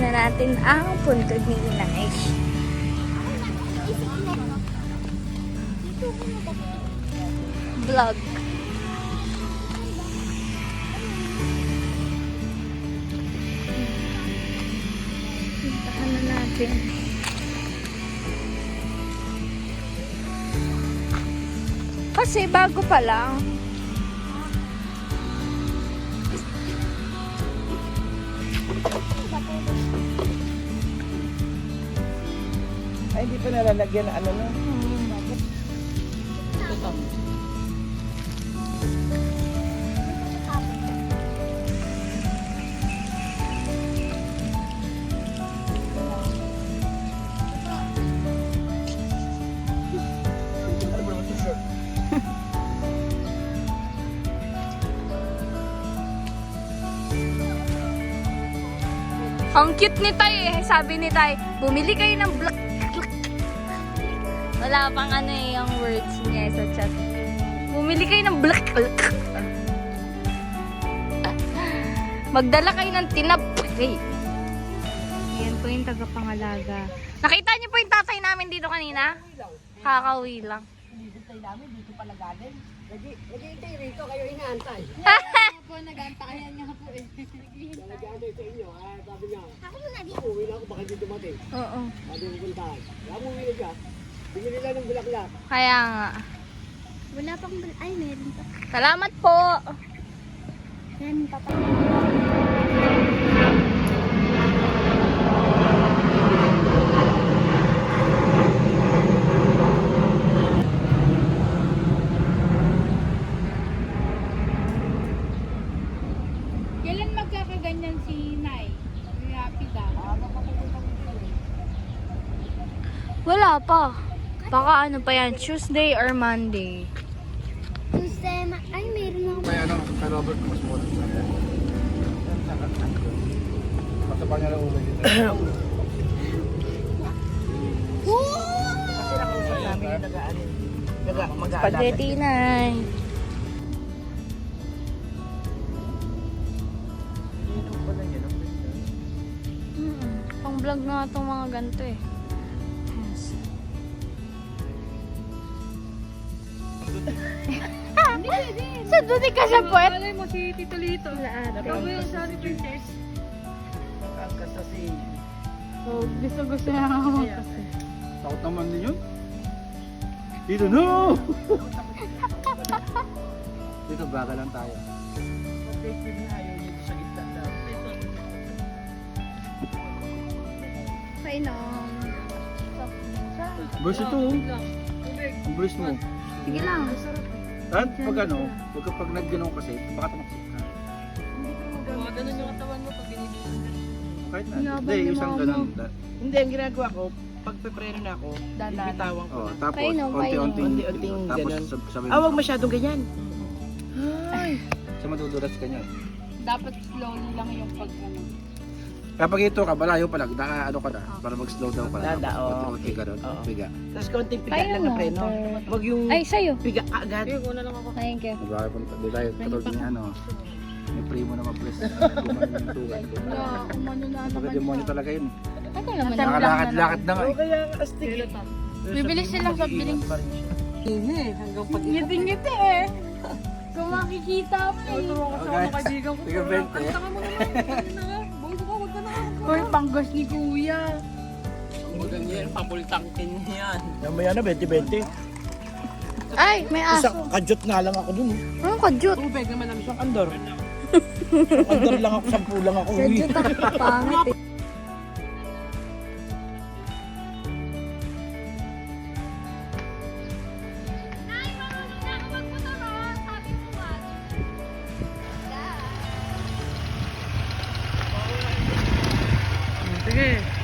na natin ang puntod ni Inay. Vlog. Puntahan na natin. Kasi bago pa lang. Ay, hindi pa nalalagyan na ano na. Ito. Ang cute ni Tay eh. Sabi ni Tay, bumili kayo ng black. Wala pang ano eh, yung words niya sa chat. Bumili kayo ng black. Magdala kayo ng tinap. Hey. Yan po yung tagapangalaga. Nakita niyo po yung tatay namin dito kanina? Kakauwi lang. Hinihintay namin, dito pala galing. Naghihintay rito, kayo inaantay. Po, nag-aantayan nga po eh. Nag-aantay sa inyo, sabi niya. Uuwi na ako, baka hindi dumating. Oo. Sabi mo puntahan. Kaya umuwi na siya. Bumili lang ng bulaklak. Kaya nga. Wala pang, ay meron pa. Salamat po. Meron pa pa. Kailan magkakaganyan si Nay? Happy daw. Wala pa. Baka ano pa yan, Tuesday or Monday. Tuesday, ay meron ako. May ano, kay Robert mas mo. Basta pa niya lang ulo dito. Kasi nakusap namin yung mag-aalaga. Spaghetti na. Inom pala niya, no? Pang vlog na itong mga ganito eh. Yes. Hindi pwede. Sa duti ka sa puwet. Malay mo si Tito Lito. Ikaw mo yung sorry princess. Magkakas sa si... So, gusto niya nga ako kasi. Takot naman din yun. Dito, no! Dito, baga lang tayo. Objective na ayaw niya sa gitna daw. Painom. Burst ito, oh. Ang burst mo. Sige lang. At pag ano, pag nag-ganong kasi, baka tumaksik ka. Ganun yung katawan mo pag binibigyan. Kahit na. Yabang Hindi, ni isang mama. ganun. Hindi, ang ginagawa ko, pag pepreno na ako, bibitawan ko. Oh, tapos, Painom, unti-unting. Unti-unting Tapos, ganun. sabi Ah, wag masyadong ganyan. Sa madudulas ka niyan. Dapat slowly lang yung pag ano. Kapag ito ka, balayo pa lang, ano ka na, para mag-slow down ka na. Dada, Tapos, oo. unti-unti ka ron, Oo. biga. Tapos konting piga Painom lang na mo. preno. Wag yung Ay, sa'yo. piga agad. Thank you. Magkakaroon po, di tayo katulad niya, ano, may primo na mag-press. Gumano yung tugan. Umano na Bakit yung money talaga yun? Ako naman. Nakalakad-lakad na nga O eh. kaya astig. Bibili sila sa biling. Hindi, hanggang pag Ngiti-ngiti eh. Kung makikita mo eh. Okay. Sige, 20 eh. Uy, panggas ni Kuya. Mamaya na, 20-20. Ay, may aso. Isang kadyot nga lang ako dun. Anong kadyot? Tubig naman namin isang andor. Isang andor lang ako, 10 lang ako. Uwi. Kadyot ang pangit eh. Sige.